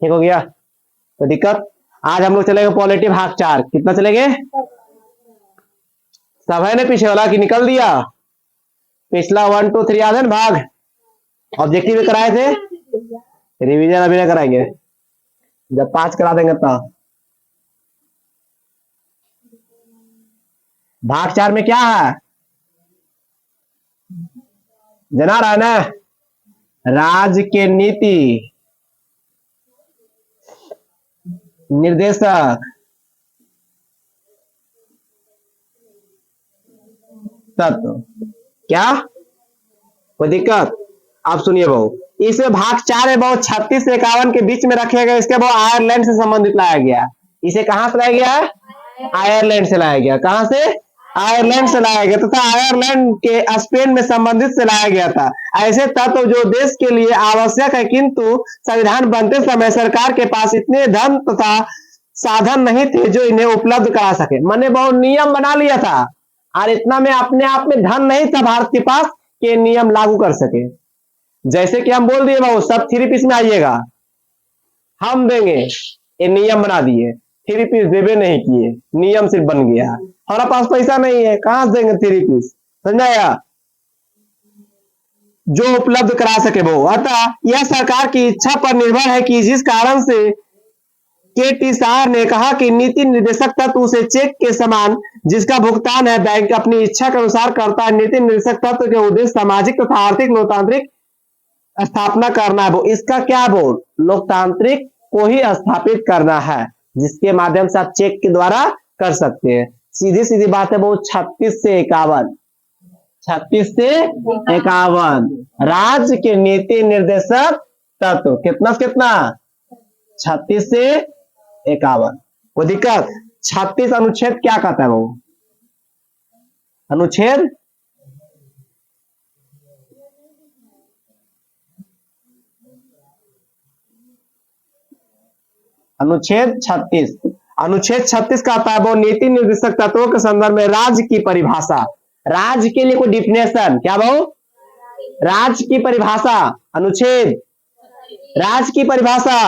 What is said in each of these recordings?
ठीक हो गया? तो दिक्कत, आज हम लोग चलेंगे पॉलिटी भाग 4। कितना चलेंगे? सब है ना पीछे वाला कि निकल दिया? पिछला 1 2 3 याद है ना भाग? ऑब्जेक्टिव में कराए थे, रिवीजन अभी नहीं कराएंगे, जब 5 करा देंगे तो। भाग 4 में क्या है? जना रहा है ना, राज्य के नीति निर्देशक तत्व। क्या कोई दिक्कत? आप सुनिए बहु, इसमें भाग 4 है बहु 36 से 51 के बीच में रखे गए। इसके बहु आयरलैंड से संबंधित लाया गया। इसे कहां से लाया गया है? आयरलैंड से लाया गया। कहां से? आयरलैंड से लाया गया तथा आयरलैंड के स्पेन में संबंधित से लाया गया था। ऐसे तत्व जो देश के लिए आवश्यक है, किंतु संविधान बनते समय सरकार के पास इतने धन तथा साधन नहीं थे जो इन्हें उपलब्ध करा सके। मैंने बहुत नियम बना लिया था और इतना में अपने आप में धन नहीं था भारत के पास कि नियम लागू कर सके। जैसे कि हम बोल दिए भाव सब 3 पीस में आइएगा, हम देंगे, ये नियम बना दिए, 3 पीस देवे नहीं किए, नियम सिर्फ बन गया। हमारा पास पैसा नहीं है, कहां से देंगे 3 पीस? समझाया? जो उपलब्ध करा सके वो। अतः यह सरकार की इच्छा पर निर्भर है कि जिस कारण से के.टी. सार ने कहा कि नीति निर्देशक तत्व उसे चेक के समान जिसका भुगतान है बैंक अपनी इच्छा के अनुसार करता है। नीति निर्देशक तत्व के उद्देश्य सामाजिक तथा आर्थिक लोकतांत्रिक स्थापना करना है। वो इसका क्या बोल? लोकतांत्रिक को ही स्थापित करना है, जिसके माध्यम से आप चेक के द्वारा कर सकते हैं। सीधी सीधी बात है वो 36 से 51, 36 से 51 राज्य के नीति निर्देशक तत्व। कितना से कितना? 36 से 51। कोई दिक्कत? 36 अनुच्छेद क्या कहता है वो? अनुच्छेद अनुच्छेद 36। अनुच्छेद 36 कहता है वो नीति निर्देशक तत्वों के संदर्भ में राज्य की परिभाषा। राज्य के लिए कोई डिफिनेशन क्या वो? राज्य की परिभाषा। अनुच्छेद राज्य की परिभाषा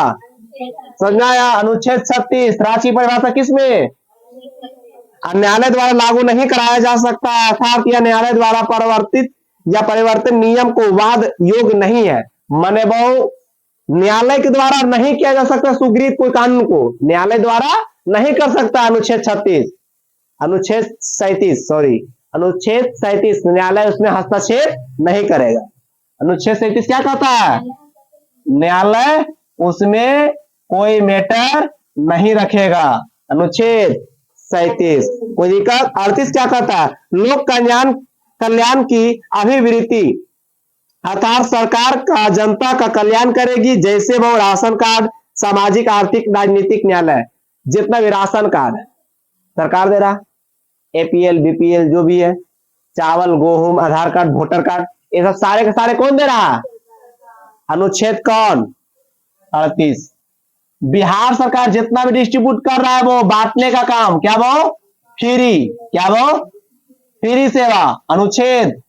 समझाया? अनुच्छेद 36 राज्य की परिभाषा किसमें? न्यायालय द्वारा लागू नहीं कराया जा सकता, अर्थात यह न्यायालय द्वारा परिवर्तित या परिवर्तित नियम को वाद योग्य नहीं है। मने बहु न्यायालय के द्वारा नहीं किया जा सकता सुगृहित कोई कानून को न्यायालय द्वारा नहीं कर सकता। अनुच्छेद 36, अनुच्छेद 37 सॉरी, अनुच्छेद 37 न्यायालय उसमें हस्तक्षेप नहीं करेगा। अनुच्छेद 37 क्या कहता है? न्यायालय उसमें कोई मैटर नहीं रखेगा। अनुच्छेद 37। कोई दिक्कत? 38 क्या कहता है? लोक कल्याण की अभिवृत्ति, अर्थात सरकार का जनता का कल्याण करेगी, जैसे वो राशन कार्ड, सामाजिक आर्थिक राजनीतिक न्यायालय, जितना भी राशन कार्ड सरकार दे रहा, एपीएल बीपीएल जो भी है, चावल गेहूं आधार कार्ड वोटर कार्ड, ये सब सारे के सारे कौन दे रहा? अनुच्छेद कौन? 38। बिहार सरकार जितना भी डिस्ट्रीब्यूट कर रहा है वो बांटने का काम, क्या वो? फ्री, क्या वो? फ्री सेवा। अनुच्छेद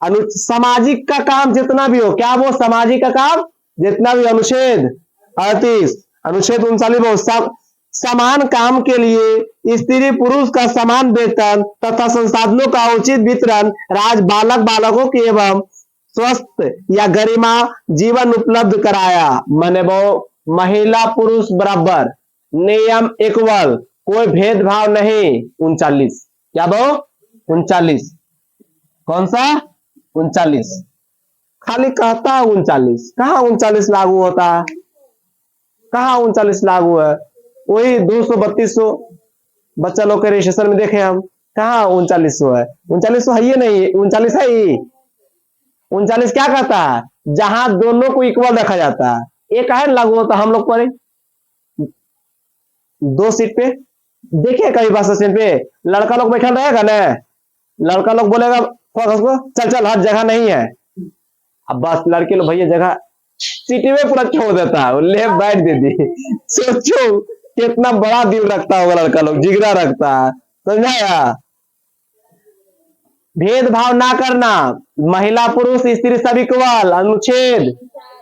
सामाजिक का काम जितना भी हो, क्या वो? सामाजिक का काम जितना भी। अनुच्छेद 38। अनुच्छेद 39 समान काम के लिए स्त्री पुरुष का समान वेतन तथा संसाधनों का उचित वितरण, राज बालक बालकों के एवं स्वस्थ या गरिमा जीवन उपलब्ध कराया। माने वो महिला पुरुष बराबर, नियम इक्वल, कोई भेदभाव नहीं। 39 क्या वो? 39 कौन सा? 39 खाली कहता है 39, कहा 39 लागू होता है? कहा 39 लागू है? वही 200-3200 बच्चा लोग के रजिस्ट्रेशन में देखे हम, कहा 3900 है? 3900 है ही नहीं, 39 है ही। 39 क्या कहता है? जहां दोनों को इक्वल रखा जाता है। एक है लागू होता हम लोग पर 2 सीट पे देखिए, कभी बस स्टैंड पे लड़का लोग बैठा रहेगा ना, लड़का लोग बोलेगा चल चल हर जगह नहीं है, अब बस लड़के लोग भैया जगह सीट में पूरा छोड़ देता है, ले बैठ देती। सोचो कितना बड़ा दिल रखता होगा लड़का लोग, जिगरा रखता है। समझाया? भेदभाव ना करना, महिला पुरुष स्त्री सभी केवल, अनुच्छेद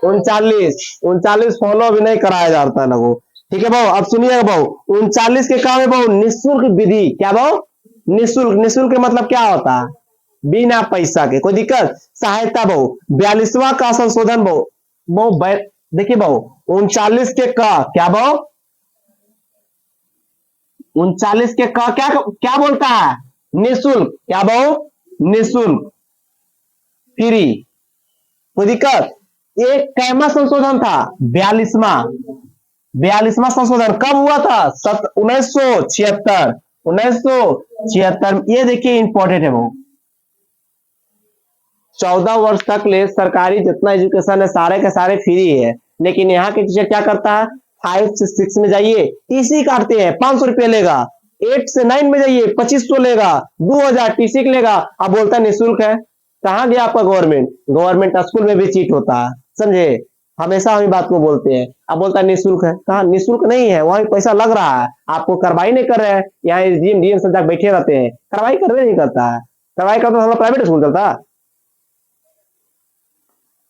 39 फॉलो भी नहीं कराया जाता है ना वो। ठीक है भाऊ, अब सुनिएगा भाऊ, 39 के काम है भाऊ निःशुल्क विधि। क्या भाऊ? निःशुल्क। निःशुल्क के मतलब क्या होता है? बिना पैसा के, कोई दिक्कत? सहायता भाऊ 42वां का संशोधन भाऊ, देखिए भाऊ 39 के का क्या भाऊ, 39 के का क्या क्या बोलता है? निःशुल्क। क्या भाऊ? निःशुल्क, फ्री, कोई दिक्कत? एक कैमा संशोधन था? 42वां संशोधन कब हुआ था? 1976। ये देखिए इंपॉर्टेंट है वो, 14 वर्ष तक ले सरकारी जितना एजुकेशन है सारे के सारे फ्री है, लेकिन यहाँ के टीचर क्या करता है, 5 से 6 में जाइए टीसी काटते हैं, 500 रुपये लेगा, 8 से 9 में जाइए 2500 लेगा, 2000 टीसी लेगा, अब बोलता है निःशुल्क है। कहाँ गया आपका गवर्नमेंट? गवर्नमेंट स्कूल में भी चीट होता है, समझे? हमेशा हम बात को बोलते हैं, अब बोलता है निःशुल्क है। कहा निःशुल्क नहीं है, वहां पैसा लग रहा है, आपको कार्रवाई नहीं कर रहे हैं। यहाँ एसडीएम डीएम सब बैठे रहते हैं, कार्रवाई कर रहे नहीं करता है, कार्रवाई करता हमारा प्राइवेट स्कूल चलता।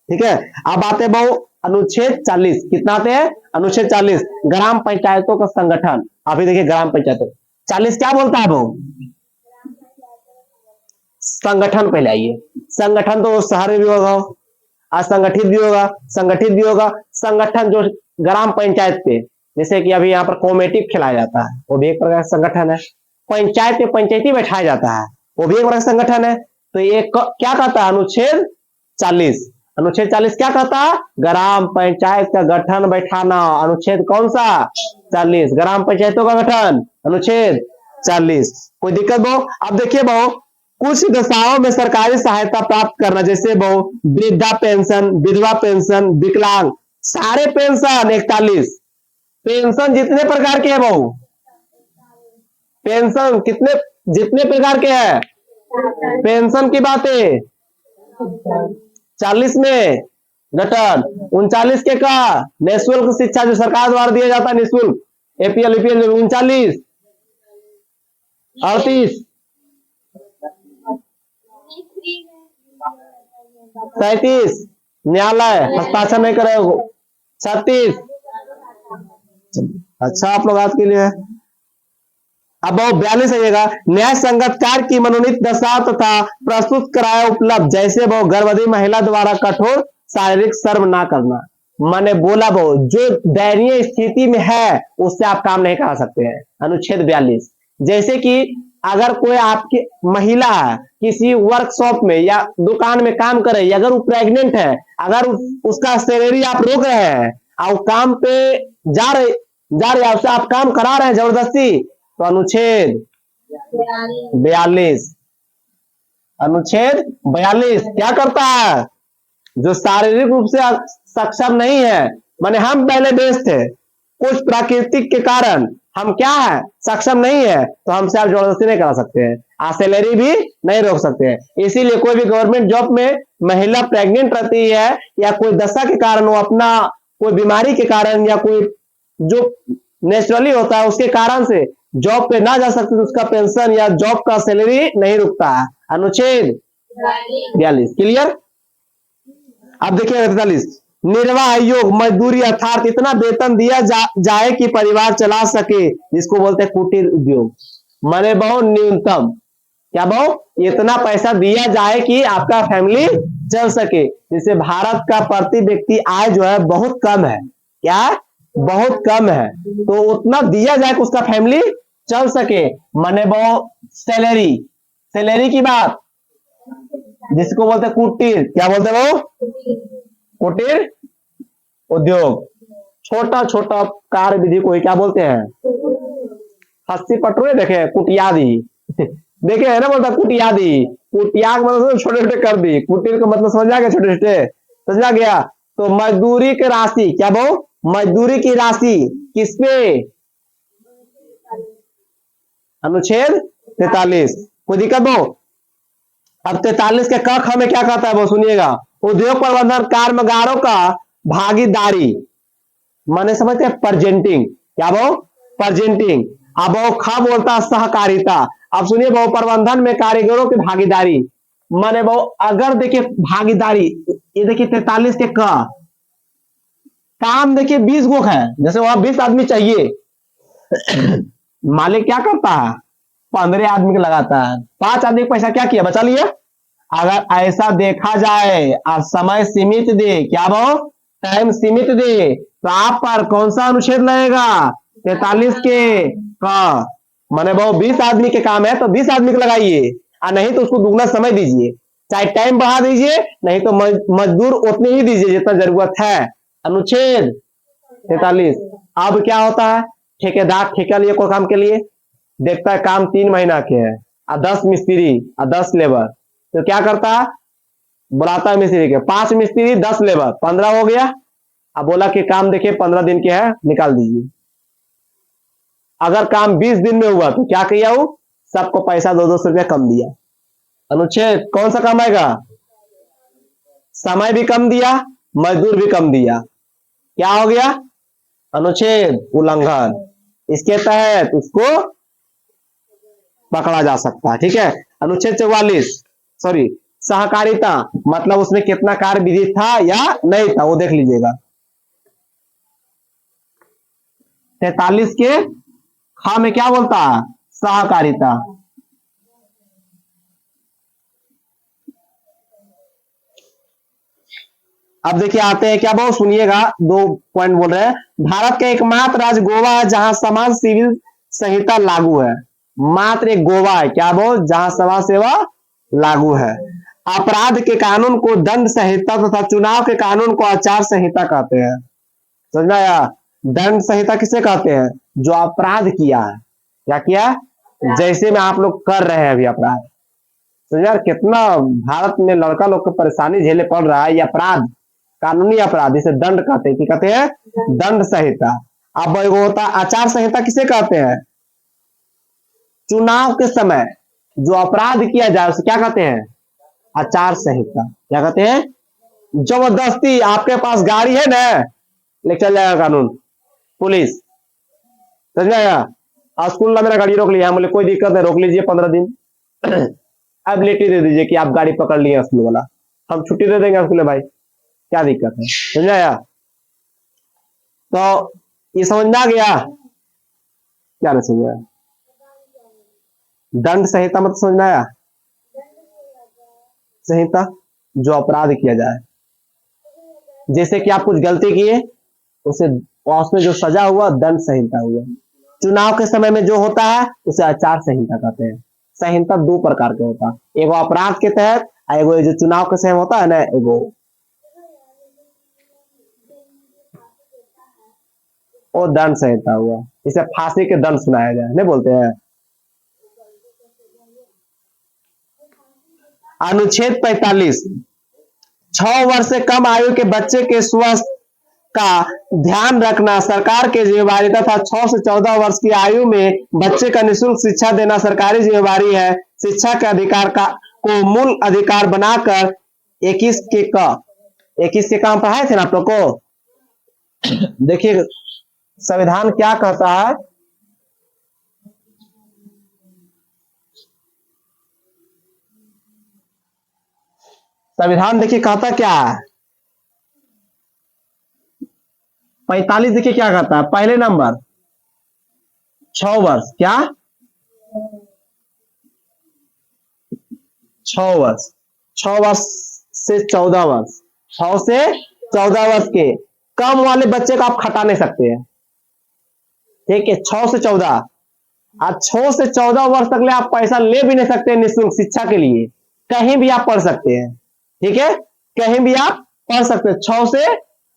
ठीक है, अब आते हैं बहु अनुच्छेद 40, कितना आते हैं? अनुच्छेद 40 ग्राम पंचायतों का संगठन। अभी देखिए ग्राम पंचायतों 40 क्या बोलता है बहु? संगठन पहले आइए, संगठन तो शहर में भी होगा, असंगठित भी होगा, संगठित भी होगा। संगठन जो ग्राम पंचायत पे, जैसे कि अभी यहाँ पर कॉमेटी खिलाया जाता है, वो भी एक प्रकार का संगठन है। पंचायत पे पंचायती बैठाया जाता है, वो भी एक प्रकार का संगठन है। तो ये क्या कहता है? अनुच्छेद 40। अनुच्छेद 40 क्या कहता है? ग्राम पंचायत का गठन बैठाना। अनुच्छेद कौन सा? 40, ग्राम पंचायतों का गठन, अनुच्छेद 40। कोई दिक्कत बहु? अब देखिए बहु, कुछ दशाओं में सरकारी सहायता प्राप्त करना, जैसे बहु वृद्धा पेंशन, विधवा पेंशन, विकलांग, सारे पेंशन 41। पेंशन जितने प्रकार के है बहु, पेंशन कितने, जितने प्रकार के है पेंशन की बात है, 40 में गठन। 39 के का निःशुल्क शिक्षा जो सरकार द्वारा दिया जाता है, निःशुल्क एपीएल यूपीएल 39। 38 37 न्यायालय हस्ताक्षर नहीं करे। 36 अच्छा आप लोग आज के लिए। अब 42 आइएगा, न्याय संगत कार्य की मनोनीत दशा तथा प्रस्तुत कराया उपलब्ध, जैसे वो गर्भवती महिला द्वारा कठोर शारीरिक श्रम ना करना। मैंने बोला वो जो दयनीय स्थिति में है उससे आप काम नहीं करा सकते हैं, अनुच्छेद 42। जैसे कि अगर कोई आपकी महिला है किसी वर्कशॉप में या दुकान में काम करे, अगर वो प्रेग्नेंट है, अगर उसका सैलरी आप रोक रहे हैं और काम पे जा रहे उससे आप काम करा रहे हैं जबरदस्ती, तो अनुच्छेद 42। अनुच्छेद 42 क्या करता है? जो शारीरिक रूप से सक्षम नहीं है, माने हम पहले बेस्ट थे, कुछ प्राकृतिक के कारण हम क्या है, सक्षम नहीं है, तो हमसे आप जबरदस्ती नहीं करा सकते हैं, आप सैलरी भी नहीं रोक सकते हैं। इसीलिए कोई भी गवर्नमेंट जॉब में महिला प्रेग्नेंट रहती है या कोई दशा के कारण, वो अपना कोई बीमारी के कारण या कोई जो नेचुरली होता है उसके कारण से जॉब पे ना जा सकते, तो उसका पेंशन या जॉब का सैलरी नहीं रुकता है, अनुच्छेद 42। क्लियर? अब देखिए 43, निर्वाह योग मजदूरी अर्थात इतना वेतन दिया जाए कि परिवार चला सके, जिसको बोलते हैं कुटीर उद्योग। माने बहुत न्यूनतम, क्या बहुत इतना पैसा दिया जाए कि आपका फैमिली चल सके। जैसे भारत का प्रति व्यक्ति आय जो है बहुत कम है, क्या बहुत कम है, तो उतना दिया जाए कि उसका फैमिली चल सके। माने बहुत सैलरी, सैलरी की बात, जिसको बोलते हैं कुटीर, क्या बोलते हैं वो? कुटीर उद्योग। छोटा छोटा कार्य विधि को क्या बोलते हैं? हस्ती पटोरे देखे, कुटियादी देखे है ना, बोलता कुटियादी। कुटिया का मतलब छोटे छोटे कर दी, कुटीर का मतलब समझ आ गया, छोटे छोटे समझा गया। तो मजदूरी की राशि, क्या वो मजदूरी की राशि किस पे? अनुच्छेद 43। कोई दिक्कत हो? अब 43 के क ख में क्या कहता है वो सुनिएगा, उद्योग प्रबंधन कामगारों का भागीदारी, माने समझते हैं प्रेजेंटिंग, क्या वो प्रेजेंटिंग। अब वो ख बोलता है सहकारिता। अब सुनिए वो प्रबंधन में कारीगरों की भागीदारी, माने वो अगर देखिए भागीदारी, ये देखिए 43 के क, काम देखिए 20 गो है, जैसे वहां 20 आदमी चाहिए, मालिक क्या करता है, 15 आदमी को लगाता है, 5 आदमी का पैसा क्या किया, बचा लिया। अगर ऐसा देखा जाए और समय सीमित दे, क्या वो टाइम सीमित दे, तो आप पर कौन सा अनुच्छेद लगेगा, 43 के का, माने वो 20 आदमी के काम है तो 20 आदमी को लगाइए, और नहीं तो उसको दुगना समय दीजिए, चाहे टाइम बढ़ा दीजिए, नहीं तो मजदूर उतने ही दीजिए जितना जरूरत है। अनुच्छेद 43। अब क्या होता है, ठेकेदार ठेका लिए कोई काम के लिए, देखता है काम 3 महीना के है, और 10 मिस्त्री और 10 लेबर, तो क्या करता है, बुलाता है मिस्त्री के, 5 मिस्त्री 10 लेबर, 15 हो गया। अब बोला कि काम देखिए 15 दिन के है, निकाल दीजिए। अगर काम 20 दिन में हुआ तो क्या किया, वो सबको पैसा 200 रुपया कम दिया। अनुच्छेद कौन सा काम आएगा, समय भी कम दिया, मजदूर भी कम दिया, क्या हो गया, अनुच्छेद उल्लंघन। इसके तहत इसको पकड़ा जा सकता है, ठीक है। अनुच्छेद 44, सॉरी, सहकारिता, मतलब उसमें कितना कार्य विधि था या नहीं था, वो देख लीजिएगा। 43 के खा में क्या बोलता है, सहकारिता। अब देखिए आते हैं क्या, बहुत सुनिएगा, 2 पॉइंट बोल रहे हैं। भारत का एकमात्र राज्य गोवा है जहां समान सिविल संहिता लागू है। मात्र एक गोवा है, क्या बोल, जहां समाज सेवा लागू है। अपराध के कानून को दंड संहिता तथा चुनाव के कानून को आचार संहिता कहते हैं। समझ में आया, दंड संहिता किसे कहते हैं, जो अपराध किया है, क्या किया, जैसे में आप लोग कर रहे हैं अभी अपराध। तो यार कितना भारत में लड़का लोग को परेशानी झेले पड़ रहा है, ये अपराध, कानूनी अपराध, इसे दंड कहते हैं, कि कहते हैं, दंड संहिता। अब वो होता आचार संहिता किसे कहते हैं, चुनाव के समय जो अपराध किया जाए उसे क्या कहते हैं, आचार संहिता। क्या कहते हैं, जबरदस्ती आपके पास गाड़ी है ना, ले चल जाएगा कानून, पुलिस, समझ में आया। और स्कूल ना मेरा गाड़ी रोक लिया, बोले कोई दिक्कत है, रोक लीजिए 15 दिन, एबिलिटी दे दीजिए कि आप गाड़ी पकड़ लिए स्कूल वाला, हम छुट्टी दे देंगे स्कूल में, भाई क्या दिक्कत है, समझ में आया। तो ये समझ में आ गया, क्या नहीं समझ आया, दंड संहिता मतलब समझ में आया, संहिता जो अपराध किया जाए, जैसे कि आप कुछ गलती किए, उसे उसमें जो सजा हुआ दंड संहिता हुआ। चुनाव के समय में जो होता है उसे आचार संहिता कहते हैं। संहिता 2 प्रकार के होता है, एगो अपराध के तहत, एगो जो चुनाव के समय होता है ना, एगो वो दंड संहिता हुआ। इसे फांसी के दंड सुनाया जाए, नहीं बोलते हैं। अनुच्छेद 45, 6 वर्ष से कम आयु के बच्चे के स्वास्थ्य का ध्यान रखना सरकार की जिम्मेवारी तथा 6 से 14 वर्ष की आयु में बच्चे का निःशुल्क शिक्षा देना सरकारी जिम्मेवारी है। शिक्षा के अधिकार का को मूल अधिकार बनाकर 21 के काम पढ़ाए थे ना आप लोग को। देखिए संविधान क्या कहता है, संविधान देखिए कहता क्या है, 45 देखिए क्या कहता है, पहले नंबर 6 वर्ष, क्या 6 वर्ष, 6 वर्ष से 14 वर्ष, 6 से 14 वर्ष के कम वाले बच्चे को आप खटा नहीं सकते हैं, ठीक है, 6 से 14। आज 6 से 14 वर्ष तक ले आप पैसा ले भी नहीं सकते निःशुल्क शिक्षा के लिए, कहीं भी आप पढ़ सकते हैं, ठीक है, कहीं भी आप पढ़ सकते हैं 6 से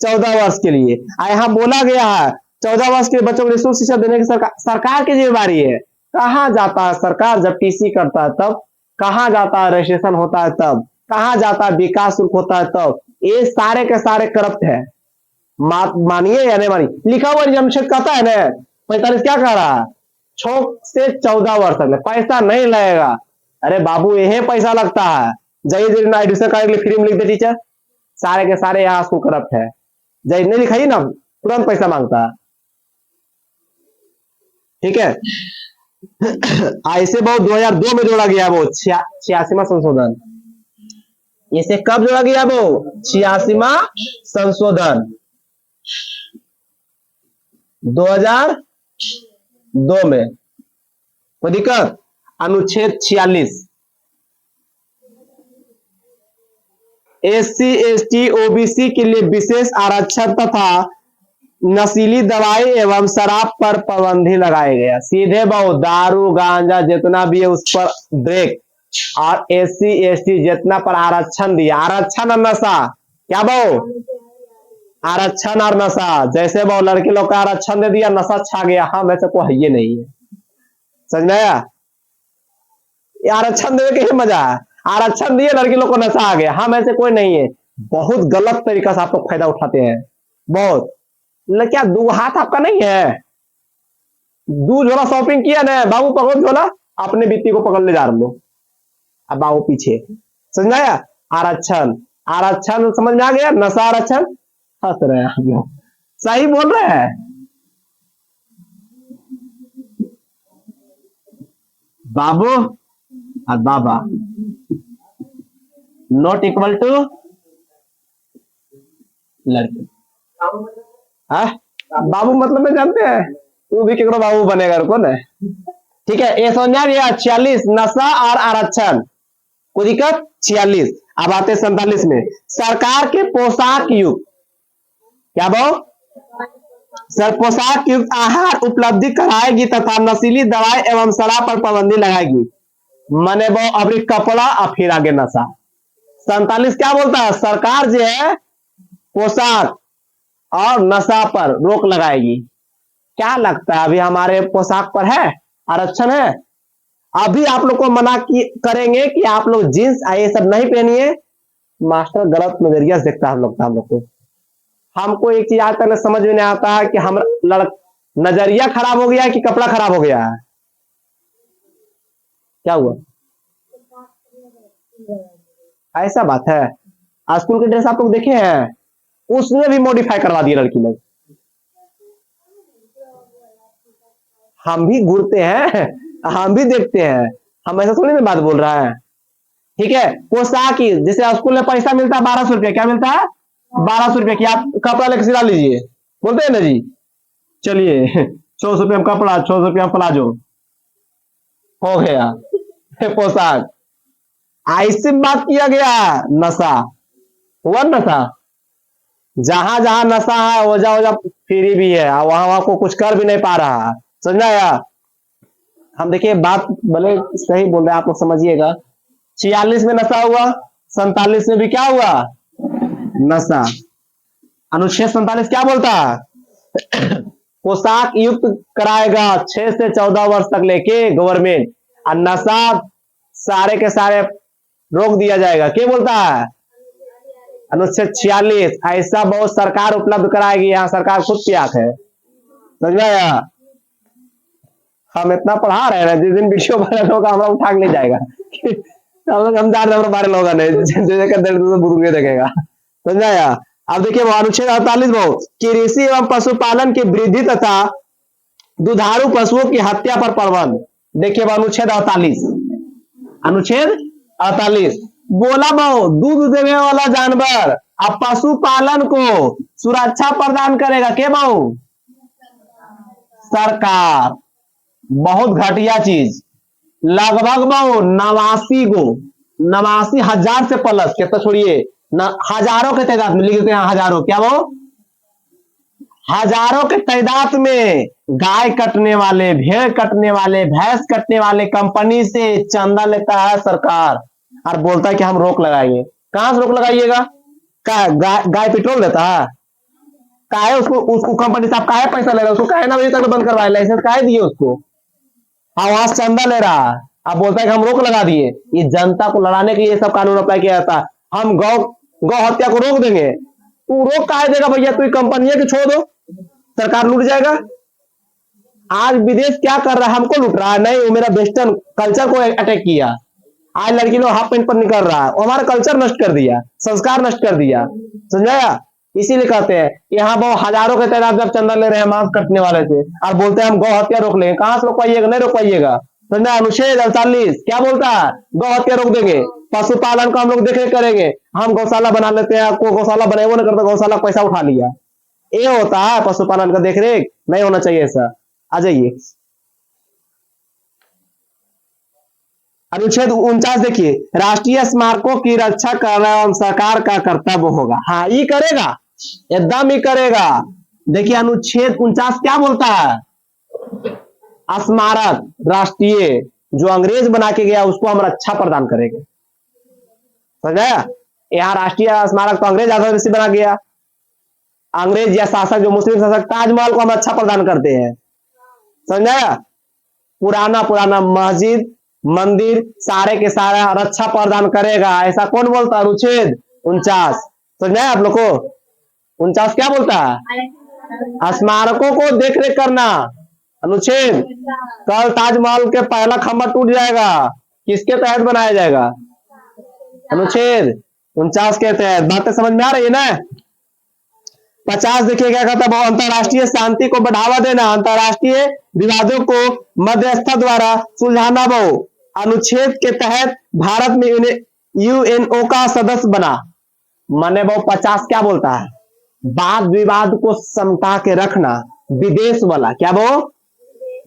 14 वर्ष के लिए। यहाँ बोला गया है 14 वर्ष के बच्चों को निःशुल्क शिक्षा देने की सरकार की जिम्मेवारी है। कहाँ जाता है सरकार, जब टीसी करता है तब, कहाँ जाता है रजिस्ट्रेशन होता है तब, कहाँ जाता है विकास शुल्क होता है तब। ये सारे के सारे करप्ट है, मानिए या नहीं मानिए। लिखा हुआ जमशेद कहता है ना 45 क्या कह रहा है, 6 से 14 वर्ष तक पैसा नहीं लगेगा। अरे बाबू यही पैसा लगता है, जाइए एडमिशन कार्ड के लिए फ्री में लिख दे टीचर, सारे के सारे यहाँ स्कूल करप्ट है, जाइए नहीं लिखाइए ना तुरंत पैसा मांगता है, ठीक है। ऐसे बहुत 2002 में जोड़ा गया वो 86वां संशोधन, इसे कब जोड़ा गया वो? 86वां संशोधन 2002 में। कोई दिक्कत? अनुच्छेद 46 SC ST OBC के लिए विशेष आरक्षण तथा नशीली दवाई एवं शराब पर पाबंदी लगाया गया। सीधे बहु दारू गांजा जितना भी है उस पर ब्रेक, और SC ST जितना पर आरक्षण दिया। आरक्षण और नशा, क्या बहु? आरक्षण और नशा। जैसे बहु लड़के लोग का आरक्षण दे दिया, नशा छा गया। हाँ, वैसे कोई है ये नहीं है, समझ में आया? आरक्षण देने के ही मजा है। आरक्षण दिए, लड़की लोग को नशा आ गया। हम ऐसे कोई नहीं है। बहुत गलत तरीका से आप लोग फायदा उठाते हैं, बहुत। क्या दो हाथ आपका नहीं है? दो झोला शॉपिंग किया ना बाबू, पकड़ो झोला, अपने बित्ती को पकड़ ले जा रहे लोग। अब बाबू पीछे, समझ में आया? आरक्षण, आरक्षण समझ में आ गया? नशा आरक्षण, हंस रहे हैं आप लोग, सही बोल रहे हैं। बाबू और बाबा नॉट इक्वल टू लड़के। बाबू मतलब में जानते हैं, तू भी केकरो बाबू बनेगा, कौन है? ठीक है, ये समझ गया। 46 नशा और आरक्षण, कोई दिक्कत? 46। अब आते 47 में, सरकार के पोशाक युक्त, क्या बोल? सर पोशाक युक्त आहार उपलब्धि कराएगी तथा नशीली दवाई एवं शराब पर पाबंदी लगाएगी। मने वो अभी कपड़ा और फिर आगे नशा। 47 क्या बोलता है? सरकार जो है पोशाक और नशा पर रोक लगाएगी। क्या लगता है अभी हमारे पोशाक पर है आरक्षण है? अभी आप लोग को मना करेंगे कि आप लोग जींस ये सब नहीं पहनिए। मास्टर गलत नजरिया से देखता है हम लोग को। हमको एक चीज आज तक समझ में नहीं आता है कि हम नजरिया खराब हो गया है कि कपड़ा खराब हो गया है। क्या हुआ? ऐसा बात है। स्कूल के ड्रेस आप लोग देखे हैं, उसने भी मॉडिफाई करवा दिया लड़की लोग। हम भी घूरते हैं, हम भी देखते हैं, हम ऐसा थोड़ी ना बात बोल रहा है। ठीक है, पोशाक की, जैसे स्कूल में पैसा मिलता है 1200 रुपया, क्या मिलता है? 1200 रुपया की। आप कपड़ा लेकर सिला लीजिए, बोलते हैं ना जी, चलिए 600 रुपया में कपड़ा, 600 रुपया में प्लाजो, हो गया पोशाक। ऐसे बात किया गया। नशा हुआ, नशा जहां जहां नशा है ओजा ओजा फ्री भी है, वहां वहां को कुछ कर भी नहीं पा रहा है, समझ आया? हम देखिए बात भले सही बोल रहे हैं, आप लोग समझिएगा। 46 में नशा हुआ, 47 में भी क्या हुआ? नशा। अनुच्छेद 47 क्या बोलता है? पोशाक युक्त कराएगा 6 से 14 वर्ष तक लेके गवर्नमेंट, और नशा सारे के सारे रोक दिया जाएगा। क्या बोलता है? अनुच्छेद 46 ऐसा बहुत सरकार उपलब्ध कराएगी। यहाँ सरकार खुद की आंख है, समझ में आया? हम इतना पढ़ा रहे हैं, जिस दिन वीडियो वायरल होगा हमारा उठा के ले जाएगा हम जान रहे बारे लोग नहीं देखेगा, समझ में आया? अब देखिए वो अनुच्छेद 48 वो कृषि एवं पशुपालन की वृद्धि तथा दुधारू पशुओं की हत्या पर प्रतिबंध। देखिए वो अनुच्छेद 48, अनुच्छेद 48 बोला बहु दूध देने वाला जानवर अब पशुपालन को सुरक्षा प्रदान करेगा। के बहु? सरकार। बहुत घटिया चीज। लगभग बहु 89,000 से प्लस, कितना छोड़िए, हजारों के तादाद में लिखते हैं। हजारों, क्या वो? हजारों के तादाद में गाय कटने वाले, भेड़ कटने वाले, भैंस कटने वाले कंपनी से चंदा लेता है सरकार, और बोलता है कि हम रोक लगाएंगे। कहां से रोक लगाइएगा? गाय पेट्रोल देता है? काहे उसको कंपनी से आप काहे पैसा ले रहा है? उसको काहे ना अभी तक बंद करवाए, लाइसेंस काहे दिए उसको? वहां से चंदा ले रहा है, अब बोलता है कि हम रोक लगा दिए। ये जनता को लड़ाने के लिए सब कानून अप्लाई किया जाता है। हम गौ हत्या को रोक देंगे। तू रोक काहे देगा भैया? तू कंपनी है कि छोड़ दो, सरकार लूट जाएगा। आज विदेश क्या कर रहा है? हमको लूट रहा है? नहीं, वो मेरा वेस्टर्न कल्चर को अटैक किया। आज लड़की लोग हाफ पैंट पर निकल रहा है, हमारा कल्चर नष्ट कर दिया, संस्कार नष्ट कर दिया, समझाया? इसीलिए कहते हैं यहाँ बहुत हजारों के तादाद में चंदा ले रहे हैं मांस कटने वाले से, और बोलते हैं हम गौ हत्या रोक लेंगे। कहां से रोक पाइएगा? नहीं रोक पाइएगा। समझा। अनुच्छेद 48 क्या बोलता है? गौ हत्या रोक देंगे, पशुपालन को हम लोग देख रेख करेंगे। हम गौशाला बना लेते हैं, आपको गौशाला बने वो नहीं करता, गौशाला का पैसा उठा लिया, ये होता है पशुपालन का देख रेख, नहीं होना चाहिए ऐसा। आ जाइए अनुच्छेद 49 देखिए, राष्ट्रीय स्मारकों की रक्षा करना सरकार का कर्तव्य होगा। हाँ ये करेगा, एकदम ही करेगा। देखिए अनुच्छेद 49 क्या बोलता है? स्मारक राष्ट्रीय जो अंग्रेज बना के गया उसको हम रक्षा प्रदान करेंगे, समझा। यहाँ राष्ट्रीय स्मारक तो अंग्रेज आधार से बना गया, अंग्रेज या शासक जो मुस्लिम शासक, ताजमहल को हम रक्षा प्रदान करते हैं, समझा। पुराना पुराना मस्जिद मंदिर सारे के सारा रक्षा प्रदान करेगा, ऐसा कौन बोलता है? अनुच्छेद 49, समझा आप लोग को। 49 क्या बोलता है? स्मारकों को देख रेख करना। अनुच्छेद, कल ताजमहल के पहला खंभा टूट जाएगा, किसके तहत बनाया जाएगा? अनुच्छेद 49 के तहत। बातें समझ में आ रही है ना? 50 देखिए क्या कहता है? अंतरराष्ट्रीय शांति को बढ़ावा देना, अंतरराष्ट्रीय विवादों को मध्यस्थता द्वारा सुलझाना। वो अनुच्छेद के तहत भारत में यूएनओ का सदस्य बना। माने वो 50 क्या बोलता है? वाद विवाद को समटा के रखना, विदेश वाला क्या वो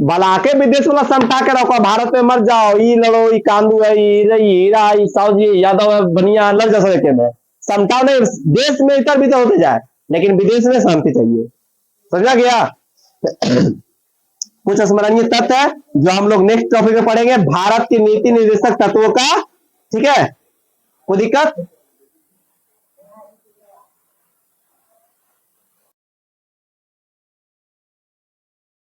भला के विदेश वाला समटा के रखो। भारत में मर जाओ, ई लड़ो, ई कांदू है, हीरा, ई साउजी यादव है, बनिया लड़ जा सके में समटा नहीं, देश में इतर भीतर होते जाए, लेकिन विदेश में शांति चाहिए, समझा गया। कुछ स्मरणीय तथ्य है जो हम लोग नेक्स्ट टॉपिक में पढ़ेंगे, भारत की नीति निर्देशक तत्वों का, ठीक है। कोई दिक्कत?